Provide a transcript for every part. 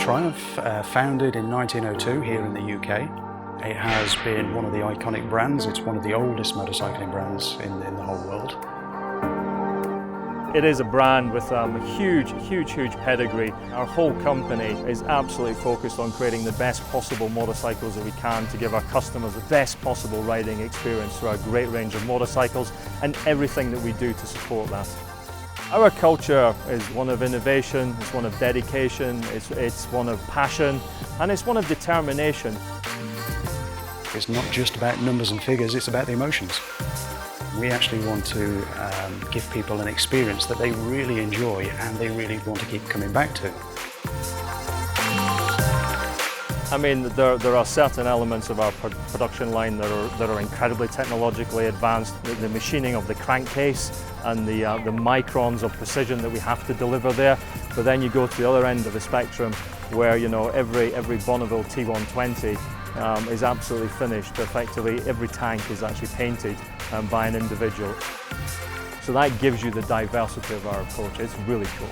Triumph, founded in 1902 here in the UK. It has been one of the iconic brands. It's one of the oldest motorcycling brands in the whole world. It is a brand with a huge pedigree. Our whole company is absolutely focused on creating the best possible motorcycles that we can to give our customers the best possible riding experience through our great range of motorcycles and everything that we do to support that. Our culture is one of innovation, it's one of dedication, it's one of passion, and it's one of determination. It's not just about numbers and figures, it's about the emotions. We actually want to give people an experience that they really enjoy and they really want to keep coming back to. I mean, there are certain elements of our production line that are incredibly technologically advanced. The machining of the crankcase and the microns of precision that we have to deliver there. But then you go to the other end of the spectrum where, you know, every Bonneville T120 is absolutely finished. Effectively, every tank is actually painted by an individual. So that gives you the diversity of our approach. It's really cool.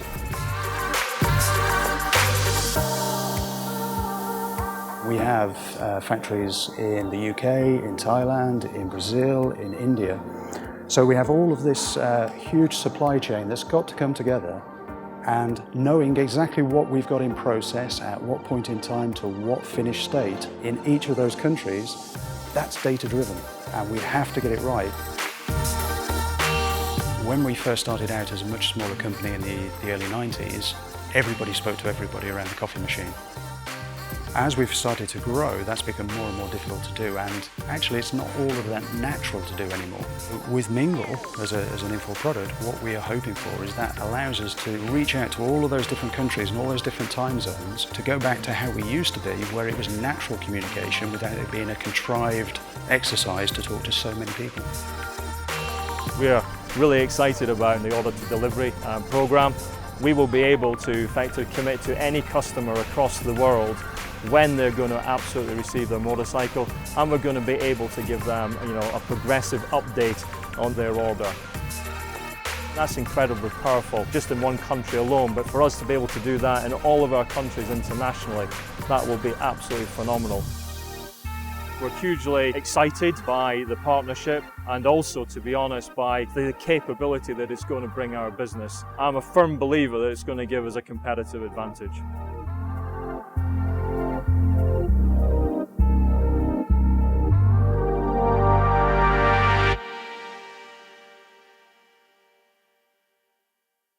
We have factories in the UK, in Thailand, in Brazil, in India. So we have all of this huge supply chain that's got to come together, and knowing exactly what we've got in process at what point in time to what finished state in each of those countries, that's data driven and we have to get it right. When we first started out as a much smaller company in the early 90s, everybody spoke to everybody around the coffee machine. As we've started to grow, that's become more and more difficult to do, and actually it's not all of that natural to do anymore. With Mingle, as an Infor product, what we are hoping for is that allows us to reach out to all of those different countries and all those different time zones to go back to how we used to be, where it was natural communication without it being a contrived exercise to talk to so many people. We are really excited about the order to delivery program. We will be able to effectively commit to any customer across the world when they're going to absolutely receive their motorcycle, and we're going to be able to give them, you know, a progressive update on their order. That's incredibly powerful, just in one country alone, but for us to be able to do that in all of our countries internationally, that will be absolutely phenomenal. We're hugely excited by the partnership and also, to be honest, by the capability that it's going to bring our business. I'm a firm believer that it's going to give us a competitive advantage.